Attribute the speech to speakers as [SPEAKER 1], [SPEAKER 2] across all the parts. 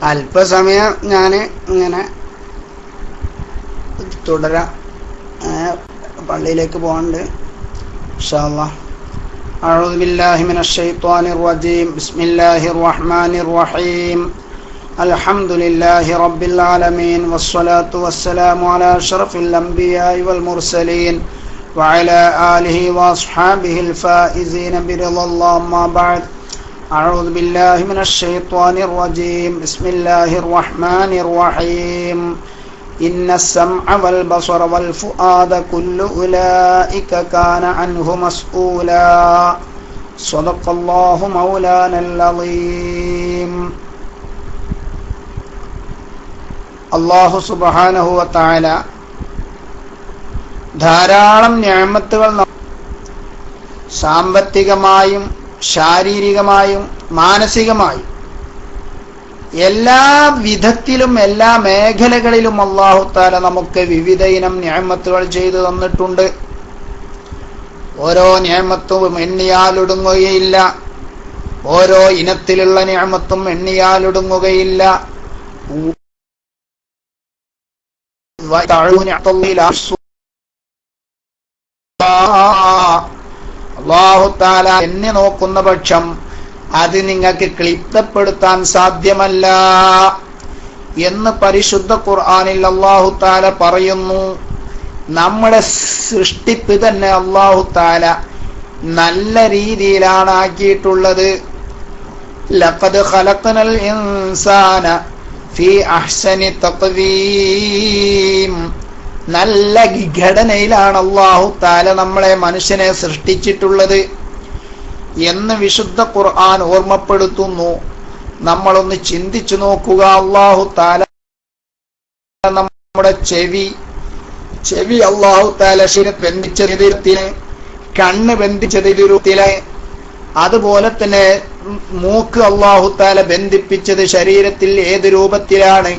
[SPEAKER 1] അല്പസമയം ഞാൻ ഇങ്ങനെ തുടരാം. പള്ളിയിലേക്ക് പോകാനുണ്ട് ഇൻഷാ അല്ലാഹ്. أعوذ بالله من الشيطان الرجيم. بسم الله الرحمن الرحيم. الحمد لله رب العالمين والصلاة والسلام على أشرف الأنبياء والمرسلين وعلى آله وأصحابه الفائزين برضا الله. ما بعد. أعوذ بالله من الشيطان الرجيم. بسم الله الرحمن الرحيم. إن السمع والبصر والفؤاد كل أولئك كان عنه مسؤولا. صدق الله مولانا العظيم. അല്ലാഹു സുബ്ഹാനഹു വ തആല ധാരാളം നിഅമത്തുകൾ സാമ്പത്തികമായും ശാരീരികമായും മാനസികമായും എല്ലാ വിധത്തിലും എല്ലാ മേഖലകളിലും അല്ലാഹു തആല നമുക്ക് വിവിധ ഇനം നിഅമത്തുകൾ ചെയ്തു തന്നിട്ടുണ്ട്. ഓരോ നിഅമത്തും എണ്ണിയാലൊടുങ്ങുകയില്ല. ഓരോ ഇനത്തിലുള്ള നിഅമത്തും എണ്ണിയാലൊടുങ്ങുകയില്ല. അല്ലാഹു തആല എന്നെ നോക്കുന്ന പക്ഷം അത് നിങ്ങൾക്ക് ക്ലിപ്തപ്പെടുത്താൻ സാധ്യമല്ല എന്ന് പരിശുദ്ധ ഖുർആനിൽ അല്ലാഹു തആല പറയുന്നു. നമ്മുടെ സൃഷ്ടിപ്പ് തന്നെ അല്ലാഹു തആല നല്ല രീതിയിലാണ് ആക്കിയിട്ടുള്ളത്. ലഖദ് ഖലഖനൽ ഇൻസാന ഫീ അഹ്സനി തഖ്വീം. നല്ല ഘടനയിലാണ് അല്ലാഹു തആല നമ്മളെ മനുഷ്യനെ സൃഷ്ടിച്ചിട്ടുള്ളത് എന്ന് വിശുദ്ധ ഖുർആൻ ഓർമ്മപ്പെടുത്തുന്നു. നമ്മളൊന്ന് ചിന്തിച്ചു നോക്കുക. അല്ലാഹു തആല നമ്മുടെ ചെവി അല്ലാഹു തആല ബന്ധിച്ചതിലെ, കണ്ണ് ബന്ധിച്ചതിലെ, അതുപോലെ തന്നെ മൂക്ക് അല്ലാഹു തആല ബന്ധിപ്പിച്ചത് ശരീരത്തിൽ ഏത് രൂപത്തിലാണ്?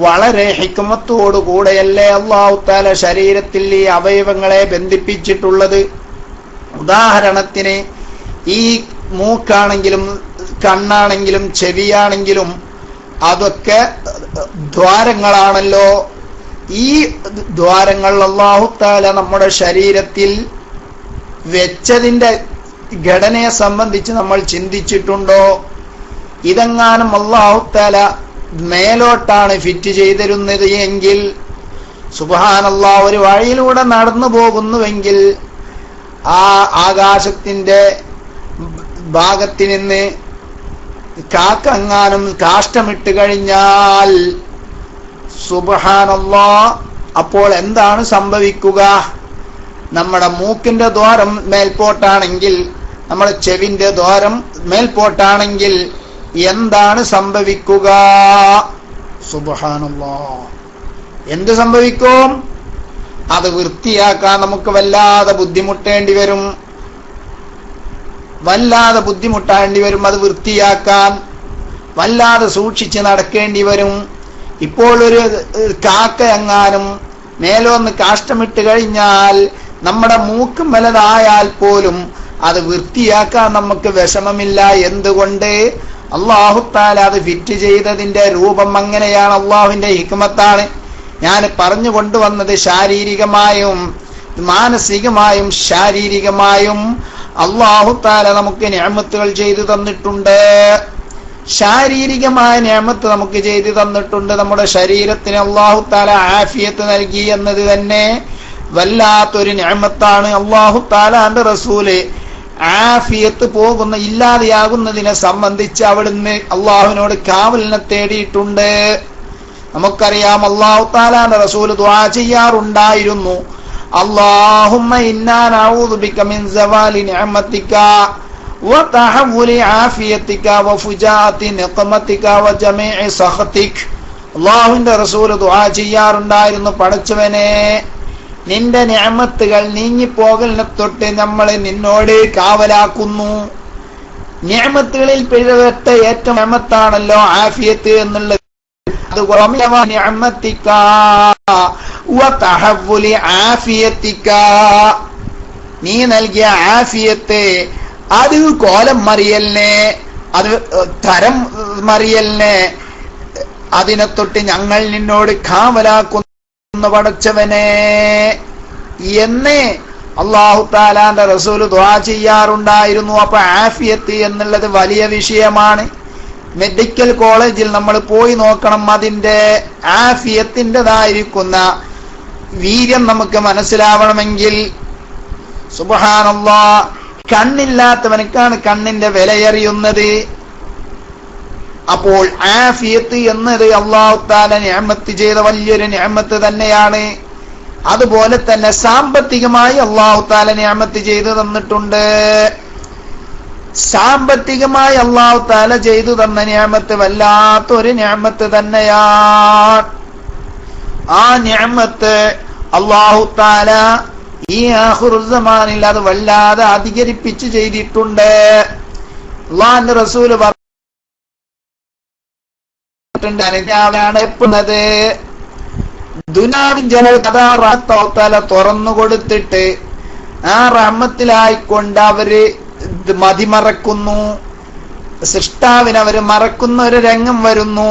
[SPEAKER 1] വളരെ ഹിക്മത്തോടുകൂടെയല്ലേ അല്ലാഹു തആല ശരീരത്തിൽ ഈ അവയവങ്ങളെ ബന്ധിപ്പിച്ചിട്ടുള്ളത്. ഉദാഹരണത്തിന് ഈ മൂക്കാണെങ്കിലും കണ്ണാണെങ്കിലും ചെവിയാണെങ്കിലും അതൊക്കെ ദ്വാരങ്ങളാണല്ലോ. ഈ ദ്വാരങ്ങൾ അല്ലാഹു തആല നമ്മുടെ ശരീരത്തിൽ വെച്ചതിന്റെ ഘടനയെ സംബന്ധിച്ച് നമ്മൾ ചിന്തിച്ചിട്ടുണ്ടോ? ഇതെങ്ങാനും അല്ലാഹു തആല മേലോട്ടാണ് ഫിറ്റ് ചെയ്തിരുന്നത് എങ്കിൽ, സുബ്ഹാനല്ലാഹ്, ഒരു വഴിയിലൂടെ നടന്നു പോകുന്നുവെങ്കിൽ ആ ആകാശത്തിന്റെ ഭാഗത്ത് നിന്ന് കാക്കങ്ങാനും കാഷ്ടമിട്ട് കഴിഞ്ഞാൽ സുബ്ഹാനല്ലാഹ്, അപ്പോൾ എന്താണ് സംഭവിക്കുക? നമ്മുടെ മൂക്കിന്റെ ദ്വാരം മേൽപോട്ടാണെങ്കിൽ, നമ്മുടെ ചെവിന്റെ ദ്വാരം മേൽപോട്ടാണെങ്കിൽ എന്താണ് സംഭവിക്കുക? സുബ്ഹാനല്ലാഹ്, എന്ത് സംഭവിക്കും? അത് വൃത്തിയാക്കാൻ നമുക്ക് വല്ലാതെ ബുദ്ധിമുട്ടേണ്ടി വരും. അത് വൃത്തിയാക്കാൻ വല്ലാതെ സൂക്ഷിച്ച് നടക്കേണ്ടി വരും. ഇപ്പോൾ ഒരു കാക്ക എങ്ങാനും മേലോന്ന് കാഷ്ടമിട്ട് കഴിഞ്ഞാൽ നമ്മുടെ മൂക്കും വലുതായാൽ പോലും അത് വൃത്തിയാക്കാൻ നമുക്ക് വിഷമമില്ല. എന്തുകൊണ്ട്? അല്ലാഹു തആല അത് ഫിറ്റ് ചെയ്തതിന്റെ രൂപം അങ്ങനെയാണ്. അല്ലാഹുവിന്റെ ഹിക്മത്താണ്. ഞാൻ പറഞ്ഞു കൊണ്ടുവന്നത് ശാരീരികമായും മാനസികമായും ശാരീരികമായും അല്ലാഹു തആല നമുക്ക് നിഅമത്തുകൾ ചെയ്തു തന്നിട്ടുണ്ട്. ശാരീരികമായ നിഅമത്ത് നമുക്ക് ചെയ്തു തന്നിട്ടുണ്ട്. നമ്മുടെ ശരീരത്തിന് അല്ലാഹു തആല ആഫിയത്ത് നൽകി എന്നത് തന്നെ വല്ലാത്തൊരു നിഅമത്താണ്. അല്ലാഹു തആലാന്റെ റസൂല് ആഫിയത്ത് ഇല്ലാതെയാകുന്നതിനെ സംബന്ധിച്ച് അവിടുന്ന് അള്ളാഹുവിനോട് കാവലിനെ തേടിയിട്ടുണ്ട്. നമുക്കറിയാം, അല്ലാഹു തആലാന്റെ റസൂല് ദുആ ചെയ്യാറുണ്ടായിരുന്നു. അല്ലാഹുമ്മ ഇന്നാ നഊദു ബിക മിൻ സവാലി നിഅമതിക വ തഹവ്വുലി ആഫിയതിക വ ഫുജാഅതി നിഖമതിക വ ജമീഇ സഖതിക. അല്ലാഹുവിന്റെ റസൂല് ദുആ ചെയ്യാറുണ്ടായിരുന്നു, പടച്ചവനെ, നിന്റെ നിഅമത്തുകൾ നീങ്ങിപ്പോകലിനെ തൊട്ട് നമ്മളെ നിന്നോട് കാവലാക്കുന്നു. നിഅമത്തുകളിൽ പിഴവറ്റ ഏറ്റവും നിഅമത്താണല്ലോ ആഫിയത്ത് എന്നുള്ളത്. നീ നൽകിയ ആഫിയത്ത് അത് കോലം മറിയലിനെ, അത് തരം മറിയലിനെ, അതിനെ തൊട്ട് ഞങ്ങൾ നിന്നോട് കാവലാക്കുന്നു പടച്ചവനെ എന്ന് അല്ലാഹു തആലാന്റെ റസൂൽ ദുആ ചെയ്യാറുണ്ടായിരുന്നു. അപ്പൊ ആഫിയത്ത് എന്നുള്ളത് വലിയ വിഷയമാണ്. മെഡിക്കൽ കോളേജിൽ നമ്മൾ പോയി നോക്കണം. അതിന്റെ ആഫിയത്തിൻ്റെതായിരിക്കുന്ന വീര്യം നമുക്ക് മനസ്സിലാവണമെങ്കിൽ സുബ്ഹാനല്ലാഹ്, കണ്ണില്ലാത്തവനക്കാണ് കണ്ണിന്റെ വിലയറിയുന്നത്. അപ്പോൾ ആഫിയത്ത് എന്നത് അല്ലാഹു തആല നിഅമത്ത് ചെയ്ത വലിയൊരു നിഅമത്ത് തന്നെയാണ്. അതുപോലെ തന്നെ സാമ്പത്തികമായി അല്ലാഹു തആല നിഅമത്ത് ചെയ്തു തന്നിട്ടുണ്ട്. സാമ്പത്തികമായി അല്ലാഹു തആല ചെയ്തു തന്ന നിഅമത്ത് വല്ലാത്തൊരു നിഅമത്ത് തന്നെയാണ്. ആ നിഅമത്ത് അല്ലാഹു തആല ഈ ആഖിറുൽ സമാനിൽ അത് വല്ലാതെ അധികരിപ്പിച്ച് ചെയ്തിട്ടുണ്ട്. അല്ലാഹുവിന്റെ റസൂൽ പറഞ്ഞിട്ടുണ്ട്, ദുനിയാവിൻ ജനതല തുറന്നു കൊടുത്തിട്ട് ആ റഹ്മത്തിലായിക്കൊണ്ട് അവര് മതിമറക്കുന്നു, സൃഷ്ടാവിനെ അവര് മറക്കുന്ന ഒരു രംഗം വരുന്നു.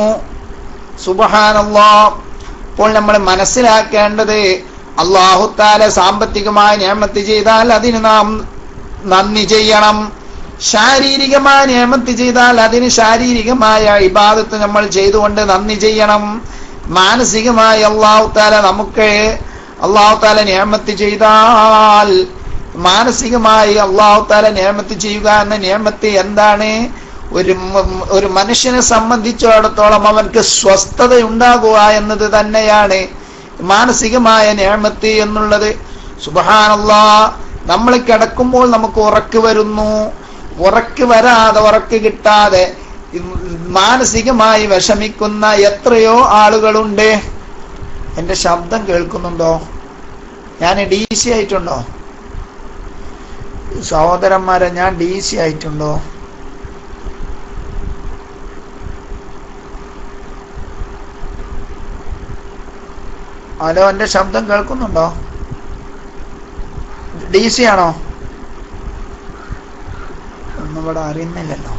[SPEAKER 1] സുബ്ഹാനല്ലാഹ്. അപ്പോൾ നമ്മൾ മനസ്സിലാക്കേണ്ടത്, അല്ലാഹു തആല സാമ്പത്തികമായ നിഅമത്ത് ചെയ്താൽ അതിന് നാം നന്ദി ചെയ്യണം. ശാരീരികമായ നിഅമത്ത് ചെയ്താൽ അതിന് ശാരീരികമായ ഇബാദത്ത് നമ്മൾ ചെയ്തുകൊണ്ട് നന്ദി ചെയ്യണം. മാനസികമായി അല്ലാഹു തആല നിഅമത്ത് ചെയ്താൽ, മാനസികമായി അല്ലാഹു തആല നിഅമത്ത് ചെയ്യുക എന്ന നിഅമത്ത് എന്താണ്? ഒരു മനുഷ്യനെ സംബന്ധിച്ചിടത്തോളം അവൻക്ക് സ്വസ്ഥത ഉണ്ടാകുക എന്നത് തന്നെയാണ് മാനസികമായ നിഅമത്ത് എന്നുള്ളത്. സുബ്ഹാനല്ലാഹ്. നമ്മൾ കിടക്കുമ്പോൾ നമുക്ക് ഉറക്ക് വരുന്നു, ഉറക്ക് വരാതെ, ഉറക്ക് കിട്ടാതെ മാനസികമായി വിഷമിക്കുന്ന എത്രയോ ആളുകളുണ്ട്. എന്റെ ശബ്ദം കേൾക്കുന്നുണ്ടോ? ഞാൻ DC ആയിട്ടുണ്ടോ സഹോദരന്മാരെ? ഞാൻ DC ആയിട്ടുണ്ടോ? ഹലോ, എന്റെ ശബ്ദം കേൾക്കുന്നുണ്ടോ? DC ആണോ? ഒന്നും ഇവിടെ അറിയുന്നില്ലല്ലോ.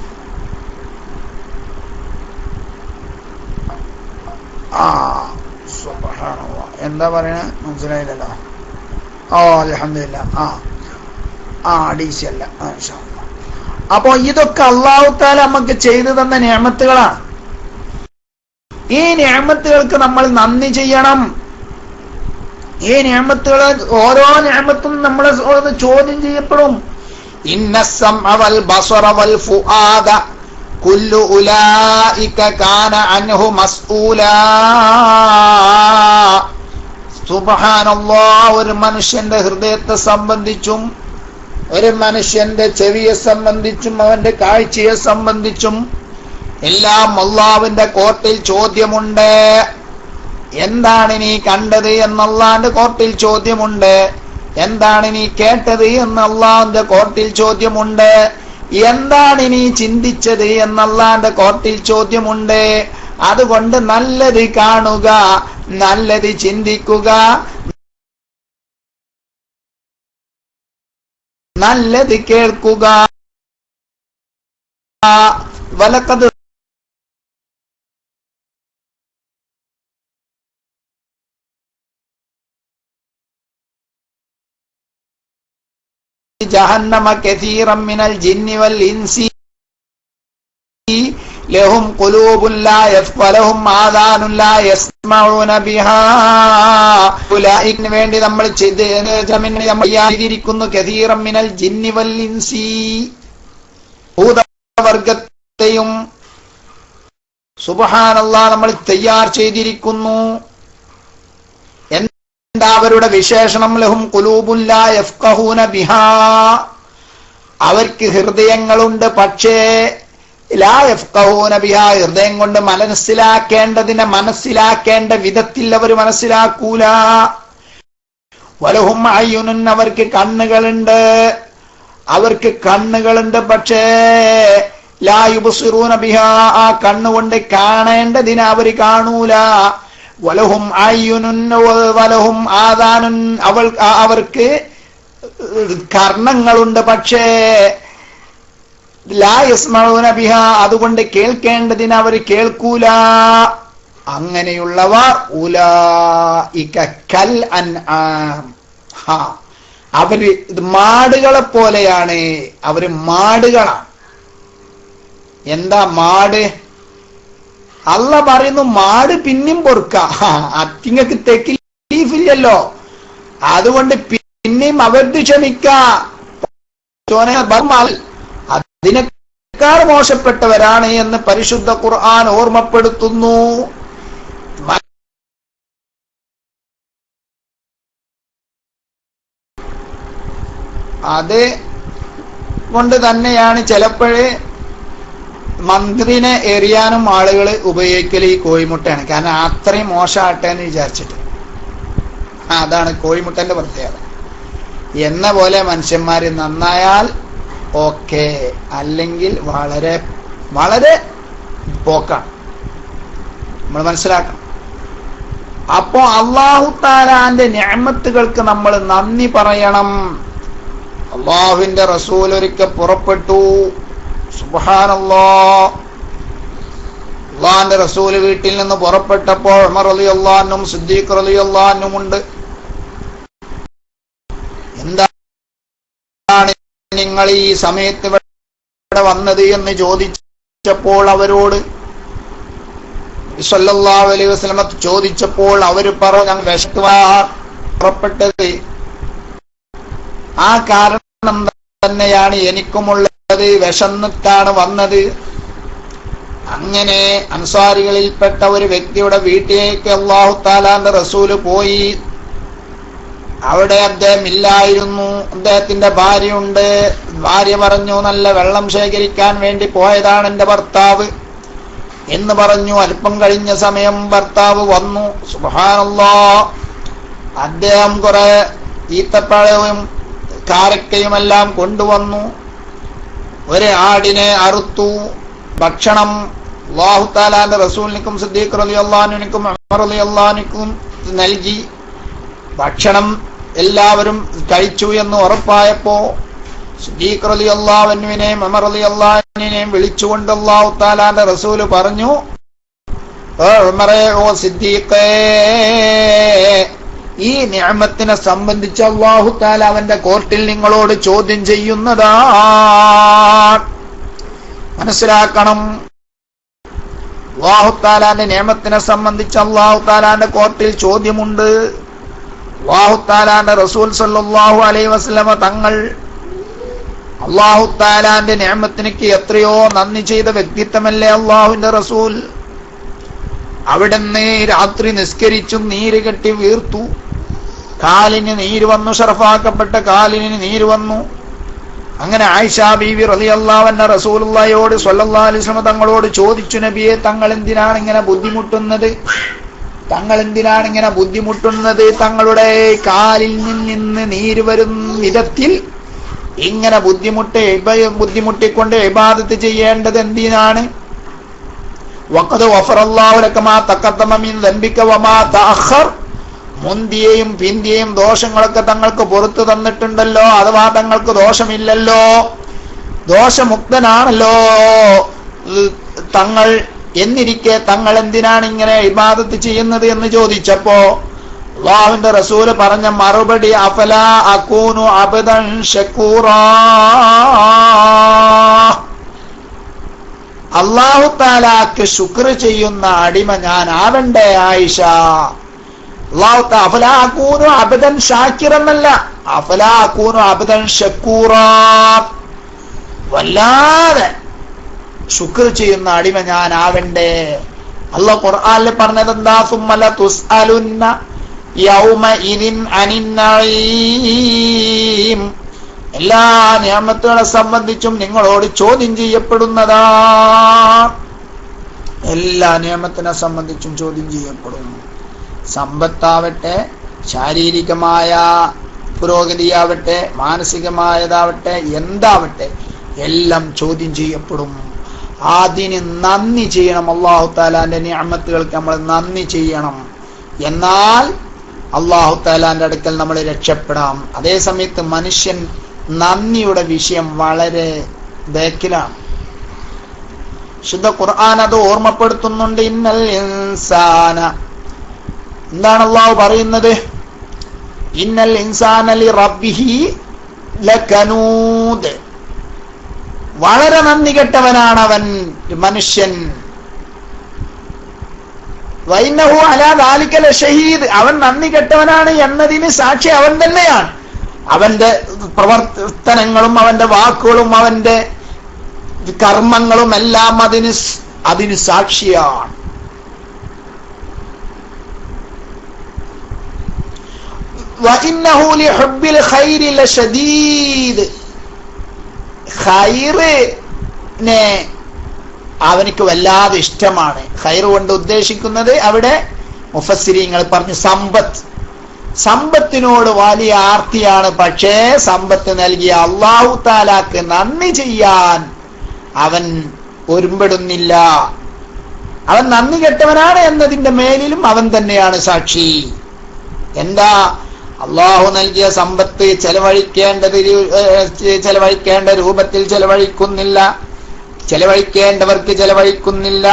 [SPEAKER 1] സുബ്ഹാനല്ലാഹ്. എന്താ പറയണേ മനസ്സിലായില്ലല്ലോ. അൽഹംദുലില്ലാഹ്. DC അല്ല. അപ്പൊ ഇതൊക്കെ അല്ലാഹു തആല നമുക്ക് ചെയ്തു തന്ന നിഅമത്തുകളാണ്. ഈ നിഅമത്തുകൾക്ക് നമ്മൾ നന്ദി ചെയ്യണം. ഈ നിഅമത്തുകൾ, ഓരോ നിഅമത്തും നമ്മളെ ചോദ്യം ചെയ്യപ്പെടും. ഇന്നസ്സംഅ വൽ ബസറ വൽ ഫുആദ കുല്ലു ഉലൈക കാന അൻഹു മസ്ഊലാ. സുബ്ഹാനല്ലാഹ്. ഒരു മനുഷ്യന്റെ ഹൃദയത്തെ സംബന്ധിച്ചും, ഒരു മനുഷ്യന്റെ ചെവിയെ സംബന്ധിച്ചും, അവന്റെ കാഴ്ചയെ സംബന്ധിച്ചും എല്ലാം അല്ലാഹുവിന്റെ കോർട്ടിൽ ചോദ്യമുണ്ട്. എന്താണ് നീ കണ്ടത് എന്ന് അല്ലാഹുവിന്റെ കോർട്ടിൽ ചോദ്യമുണ്ട്. എന്താണ് നീ കേട്ടത് എന്ന് അല്ലാഹുവിന്റെ കോർട്ടിൽ ചോദ്യമുണ്ട്. എന്താണ് നീ ചിന്തിച്ചത് എന്ന് അല്ലാഹുവിന്റെ കോർട്ടിൽ ചോദ്യമുണ്ട്. അതുകൊണ്ട് നല്ലത് കാണുക, നല്ലത് ചിന്തിക്കുക, നല്ലത് കേൾക്കുക. വലഖദ് ജഹന്നമ കസീറൻ മിനൽ ജിന്നി വൽ ഇൻസി ലഹും ഖുലൂബുൻ ലാ യഫ്ഖഹൂന ആദാനുൻ ലാ യസ്മഊന ബിഹാ. ഉലൈഹിന് വേണ്ടി നമ്മൾ ചെയ്തിരിക്കുന്നു കസീറൻ മിനൽ ജിന്നി വൽ ഇൻസി, ഭൂതവർഗത്തെയും സുബ്ഹാനല്ലാഹ് നമ്മൾ തയ്യാർ ചെയ്തിരിക്കുന്നു. അവരുടെ വിശേഷണം ലഹും ഖുലൂബുൻ ലാ യഫ്ഖഹൂന ബിഹാ. അവർക്ക് ഹൃദയങ്ങളുണ്ട്, പക്ഷേ ലാ യഫ്ഖഹൂന ബിഹാ, ഹൃദയം കൊണ്ട് മനസ്സിലാക്കേണ്ട വിധത്തിൽ അവർ മനസ്സിലാക്കൂല. വലഹും അയ്യുനുൻ, അവർക്ക് കണ്ണുകളുണ്ട്, പക്ഷേ ലാ യുബ്സിറൂന ബിഹാ, ആ കണ്ണുകൊണ്ട് കാണേണ്ടതിനെ അവർ കാണൂല. വലഹും അയ്യുനുൻ വലഹും ആദാനുൻ, അവർക്ക് കർണങ്ങളുണ്ട്, പക്ഷേ ലാ യസ്മഊന ബിഹാ, അതുകൊണ്ട് കേൾക്കേണ്ടതിന് അവർ കേൾക്കൂല. അങ്ങനെയുള്ളവർ ഉലൈക കൽ അൻആം, അവര് മാടുകളെ പോലെയാണ്. അവര് മാടുകളാണ്. എന്താ മാട്? അള്ള പറയുന്നു മാട് പിന്നെയും പൊറുക്ക, അത്തിങ്ങക്ക് തെക്കില്ലല്ലോ, അതുകൊണ്ട് പിന്നെയും അവർക്ക് ക്ഷമിക്ക. അതിനേക്കാൾ മോശപ്പെട്ടവരാണ് എന്ന് പരിശുദ്ധ ഖുർആൻ ഓർമ്മപ്പെടുത്തുന്നു. അത് കൊണ്ട് തന്നെയാണ് ചിലപ്പോഴേ മന്ത്രിനെ എറിയാനും ആളുകൾ ഉപയോഗിക്കൽ ഈ കോഴിമുട്ടയാണ്. കാരണം അത്രയും മോശമാട്ടെ എന്ന് വിചാരിച്ചിട്ട്. അതാണ് കോഴിമുട്ടന്റെ പ്രത്യേകത. എന്ന പോലെ മനുഷ്യന്മാര് നന്നായാൽ ഓക്കെ, അല്ലെങ്കിൽ വളരെ വളരെ പോക്കാണ്. നമ്മൾ മനസ്സിലാക്കണം. അപ്പോ അല്ലാഹു തആലാന്റെ നിഅമത്തുകൾക്ക് നമ്മൾ നന്ദി പറയണം. അല്ലാഹുവിന്റെ റസൂൽ ഒരിക്കൽ പുറപ്പെട്ടു. സുബ്ഹാനല്ലാഹ്. അല്ലാഹുവിന്റെ റസൂൽ വീട്ടിൽ നിന്ന് പുറപ്പെട്ടപ്പോൾ ഉമർ റളിയല്ലാഹു അൻഹും സിദ്ദീഖ് റളിയല്ലാഹു അൻഹും ഉണ്ട്. എന്താണ് നിങ്ങൾ ഈ സമയത്ത് ഇവിടെ വന്നത് എന്ന് ചോദിച്ചപ്പോൾ അവരോട് സല്ലല്ലാഹു അലൈഹി വസല്ലം ചോദിച്ചപ്പോൾ അവര് പറഞ്ഞു, ഞങ്ങൾ വിശക്കുവാൻ പുറപ്പെട്ടത്. ആ കാരണം തന്നെയാണ് എനിക്കുമുള്ളത്, വിശന്നിട്ടാണ് വന്നത്. അങ്ങനെ അൻസാരികളിൽപ്പെട്ട ഒരു വ്യക്തിയുടെ വീട്ടിലേക്ക് അല്ലാഹു തആലാന്റെ റസൂല് പോയി. അവിടെ അദ്ദേഹം ഇല്ലായിരുന്നു. അദ്ദേഹത്തിന്റെ ഭാര്യയുണ്ട്. ഭാര്യ പറഞ്ഞു, നല്ല വെള്ളം ശേഖരിക്കാൻ വേണ്ടി പോയതാണ് എന്റെ ഭർത്താവ് എന്ന് പറഞ്ഞു. അല്പം കഴിഞ്ഞ സമയം ഭർത്താവ് വന്നു. സുബ്ഹാനല്ലാഹ്. അദ്ദേഹം കുറെ ഈത്തപ്പഴവും കാരക്കയുമെല്ലാം കൊണ്ടുവന്നു. ഒരു ആടിനെ അറുത്തു. ഭക്ഷണം അല്ലാഹു തആലാന്റെ റസൂലിനും സിദ്ദീഖ് റളിയല്ലാഹു അൻഹുവിനും ഉമർ റളിയല്ലാഹു അൻഹുവിനും നൽകി. ഭക്ഷണം എല്ലാവരും കഴിച്ചു എന്ന് ഉറപ്പായപ്പോ സിദ്ദീഖ് റളിയല്ലാഹു അൻഹുവിനെയും ഉമർ റളിയല്ലാഹു അൻഹുവിനെയും വിളിച്ചുകൊണ്ട് അല്ലാഹു തആലാന്റെ റസൂൽ പറഞ്ഞു, ഓ ഉമറേ, ഓ സിദ്ദീഖേ, ഈ നിഅമത്തിനെ സംബന്ധിച്ച് അല്ലാഹു തആല അവന്റെ കോർട്ടിൽ നിങ്ങളോട് ചോദ്യം ചെയ്യുന്നതാണ്. മനസ്സിലാക്കണം. അല്ലാഹു തആലാന്റെ നിഅമത്തിനെ സംബന്ധിച്ച് അല്ലാഹു തആലാന്റെ കോർട്ടിൽ ചോദ്യമുണ്ട്. അല്ലാഹു തആലാന്റെ റസൂൽ സല്ലല്ലാഹു അലൈഹി വസല്ലമ തങ്ങൾ അല്ലാഹു തആലാന്റെ നിഅമത്തിനേക്ക് എത്രയോ നന്ദി ചെയ്ത വ്യക്തിത്വമല്ലേ അല്ലാഹുവിന്റെ റസൂൽ. അവിടുന്ന് രാത്രി നിസ്കരിച്ചും നീര് കെട്ടി വീർത്തു. കാലിന് നീര് വന്നു, ഷറഫാക്കപ്പെട്ട കാലിന് നീര് വന്നു. അങ്ങനെ ആയിഷ ബീവി റളിയല്ലാഹു അൻഹ റസൂലുള്ളാഹിയോട് സ്വല്ലല്ലാഹു അലൈഹി വസല്ലം തങ്ങളോട് ചോദിച്ചു, നബിയെ, തങ്ങൾ എന്തിനാണ് ഇങ്ങനെ ബുദ്ധിമുട്ടുന്നത്? തങ്ങളുടെ കാലിൽ നിന്ന് നീര് വരും വിധത്തിൽ ഇങ്ങനെ ബുദ്ധിമുട്ടിക്കൊണ്ട് ഇബാദത്ത് ചെയ്യേണ്ടത് എന്തിനാണ്? വഖദ് ഗഫറല്ലാഹു ലക മാ തഖദ്ദമ മിൻ ദംബിക വമാ തഅഖർ. മുന്തിയെയും പിന്തിയെയും ദോഷങ്ങളൊക്കെ തങ്ങൾക്ക് പുറത്തു തന്നിട്ടുണ്ടല്ലോ, അഥവാ തങ്ങൾക്ക് ദോഷമില്ലല്ലോ, ദോഷമുക്തനാണല്ലോ തങ്ങൾ. എന്നിരിക്കെ തങ്ങൾ എന്തിനാണ് ഇങ്ങനെ ഇബാദത്ത് ചെയ്യുന്നത് എന്ന് ചോദിച്ചപ്പോ അല്ലാഹുവിന്റെ റസൂല് പറഞ്ഞ മറുപടി, അഫലാ അകൂനു അബ്ദൻ ശകൂറാ. അല്ലാഹു തആലാക്ക് ശുക്ർ ചെയ്യുന്ന അടിമ ഞാൻ ആവണ്ടേ ആയിഷ? അല്ലാഹു തആല അഫലാ അകൂനു അബ്ദൻ ഷാക്കിർ എന്നല്ല, അഫലാ അകൂനു അബ്ദൻ ശകൂറാ. വല്ലാതെ ശുക്ർ ചെയ്യുന്ന അടിമ ഞാൻ ആവണ്ടേ? അല്ലാഹു ഖുർആനിൽ പറഞ്ഞത് എന്താ? സുമ്മല തുസ്അലുന്ന യൗമഇദിൻ അനിൻ നഈം. എല്ലാ നിഅമത്തുകളെ സംബന്ധിച്ചും നിങ്ങളോട് ചോദ്യം ചെയ്യപ്പെടുന്നതാ. എല്ലാ നിഅമത്തിനെ സംബന്ധിച്ചും ചോദ്യം ചെയ്യപ്പെടും. സമ്പത്താവട്ടെ, ശാരീരികമായ പുരോഗതിയാവട്ടെ, മാനസികമായതാവട്ടെ, എന്താവട്ടെ, എല്ലാം ചോദ്യം ചെയ്യപ്പെടും. അതിന് നന്ദി ചെയ്യണം. അല്ലാഹു തആലാന്റെ നിഅമത്തുകൾക്ക് നമ്മൾ നന്ദി ചെയ്യണം. എന്നാൽ അല്ലാഹു തആലാന്റെ അടുക്കൽ നമ്മൾ രക്ഷപ്പെടാം. അതേ സമയത്ത് മനുഷ്യൻ നന്ദിയുടെ വിഷയം വളരെ ബേക്കിലാണ്. ശുദ്ധ ഖുർആൻ അത് ഓർമ്മപ്പെടുത്തുന്നുണ്ട്. ഇന്നൽ ഇൻസാന, എന്താണ് അല്ലാഹു പറയുന്നത്? ഇന്നൽ ഇൻസാന ലി റബ്ബിഹി ലകനൂദ്, വളരെ നന്ദി കെട്ടവനാണ് അവൻ, മനുഷ്യൻ. വൈന്നഹു അലാ ദാലിക ലശഹീദ്, അവൻ നന്ദി കെട്ടവനാണ് എന്നതിന് സാക്ഷി അവൻ തന്നെയാണ്. അവന്റെ പ്രവർത്തനങ്ങളും അവന്റെ വാക്കുകളും അവന്റെ കർമ്മങ്ങളും എല്ലാം അതിന് സാക്ഷിയാണ്. വഇന്നഹു ലിഹുബ്ബിൽ ഖൈരി ലശദീദ്, ഖൈറിനെ അവനിക്ക് വല്ലാതെ ഇഷ്ടമാണ്. ഖൈർ കൊണ്ട് ഉദ്ദേശിക്കുന്നത് അവിടെ മുഫസ്സിരീങ്ങൾ പറഞ്ഞു സമ്പത്തിനോട് വലിയ ആർത്തിയാണ്. പക്ഷേ സമ്പത്ത് നൽകിയ അല്ലാഹു തആലാക്ക് നന്ദി ചെയ്യാൻ അവൻ ഒരുമ്പെടുന്നില്ല. അവൻ നന്ദി കെട്ടവനാണ് എന്നതിന്റെ മേലിലും അവൻ തന്നെയാണ് സാക്ഷി. എന്താ? അള്ളാഹു നൽകിയ സമ്പത്ത് ചെലവഴിക്കേണ്ട രൂപത്തിൽ ചെലവഴിക്കുന്നില്ല, ചെലവഴിക്കേണ്ടവർക്ക് ചെലവഴിക്കുന്നില്ല.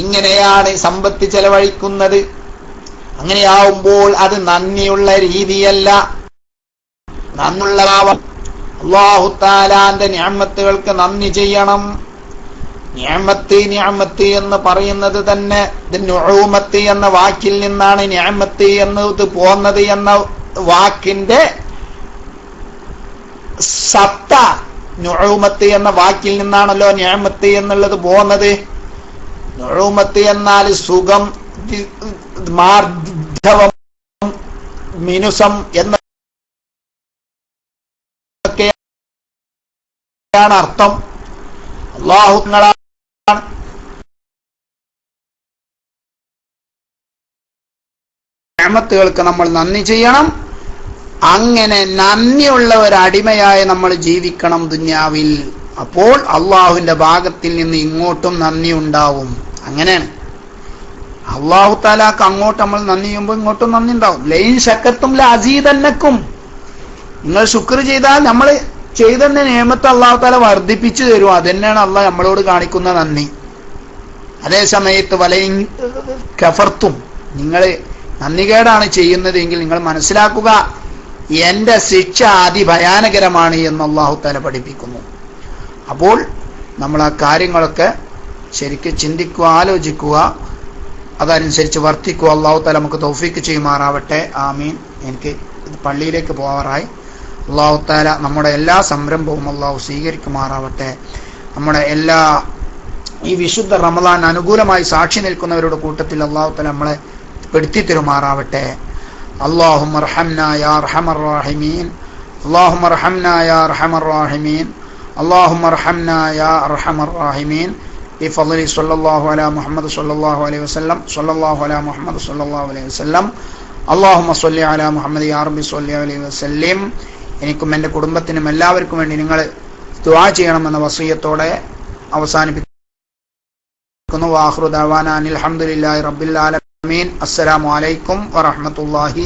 [SPEAKER 1] ഇങ്ങനെയാണ് സമ്പത്ത് ചെലവഴിക്കുന്നത്. അങ്ങനെയാവുമ്പോൾ അത് നന്ദിയുള്ള രീതിയല്ല. നന്ദിയുള്ള അല്ലാഹു തആലാന്റെ നിഅമത്തുകൾക്ക് നന്ദി ചെയ്യണം. നിഅമത്ത് എന്ന് പറയുന്നത് തന്നെ നുഊമത്ത് എന്ന വാക്കിൽ നിന്നാണ് നിഅമത്ത് എന്നത് പോന്നത് എന്ന വാക്കിന്റെ സത്ത. നുഊമത്ത് എന്ന വാക്കിൽ നിന്നാണല്ലോ നിഅമത്ത് എന്നുള്ളത് പോന്നത്. നുഊമത്ത് എന്നാൽ സുഖം, മാർദ്ദവം, മിനുസം എന്നൊക്കെയാണ് അർത്ഥം. അല്ലാഹു നിഅമത്തുകൾക്ക് നമ്മൾ നന്ദി ചെയ്യണം. അങ്ങനെ നന്ദിയുള്ള ഒരു അടിമയായി നമ്മൾ ജീവിക്കണം ദുനിയാവിൽ. അപ്പോൾ അള്ളാഹുവിന്റെ ഭാഗത്തിൽ നിന്ന് ഇങ്ങോട്ടും നന്ദി ഉണ്ടാവും. അങ്ങനെയാണ് അല്ലാഹു തആലാക്ക് അങ്ങോട്ട് നമ്മൾ നന്ദി ചെയ്യുമ്പോൾ ഇങ്ങോട്ടും നന്ദി ഉണ്ടാവും. ലൈൻ ശക്കർത്തും ലഅസീദന്നക്കും, നിങ്ങൾ ശുക്ർ ചെയ്താൽ നമ്മൾ ചെയ്തെന്ന നിയമത്തെ അല്ലാഹു തആല വർദ്ധിപ്പിച്ചു തരും. അതന്നെയാണ് അള്ളാഹ് നമ്മളോട് കാണിക്കുന്ന നന്ദി. അതേ സമയത്ത് വലൈൻ കഫർത്തും, നിങ്ങൾ നന്ദികേടാണ് ചെയ്യുന്നതെങ്കിൽ നിങ്ങൾ മനസ്സിലാക്കുക, എന്റെ ശിക്ഷ അതിഭയാനകരമാണ് എന്ന് അല്ലാഹു തആല പഠിപ്പിക്കുന്നു. അപ്പോൾ നമ്മൾ ആ കാര്യങ്ങളൊക്കെ ശരിക്കും ചിന്തിക്കുക, ആലോചിക്കുക, അതനുസരിച്ച് വർത്തിക്കുക. അല്ലാഹു തആല നമുക്ക് തൗഫീക്ക് ചെയ്യുമാറാവട്ടെ. ആമീൻ. എനിക്ക് പള്ളിയിലേക്ക് പോകാറായി. അല്ലാഹു തആല നമ്മുടെ എല്ലാ സംരംഭവും അല്ലാഹു സ്വീകരിക്കുമാറാവട്ടെ. നമ്മുടെ എല്ലാ ഈ വിശുദ്ധ റമളാൻ അനുകൂലമായി സാക്ഷി നിൽക്കുന്നവരുടെ കൂട്ടത്തിൽ അല്ലാഹു തആല നമ്മളെ പെടുത്തി തരുമാറാവട്ടെ. اللهم ارحمنا يا ارحم الراحمين، اللهم ارحمنا يا ارحم الراحمين، اللهم ارحمنا يا ارحم الراحمين بفضل صلى الله على محمد صلى الله عليه وسلم، صلى الله على محمد صلى الله عليه وسلم، اللهم صل على محمد يا رب صل عليه وسلم. എനിക്കും എൻ്റെ കുടുംബത്തിനും എല്ലാവർക്കും വേണ്ടി നിങ്ങൾ ദുആ ചെയ്യണമെന്ന വസിയത്തോടെ അവസാനിപ്പിക്കുന്നു. വാഖിറു ദഅവാനാ അൽഹംദുലില്ലാഹി റബ്ബിൽ ആലമീൻ. അസ്സലാമു അലൈക്കും വറഹ്മത്തുള്ളാഹി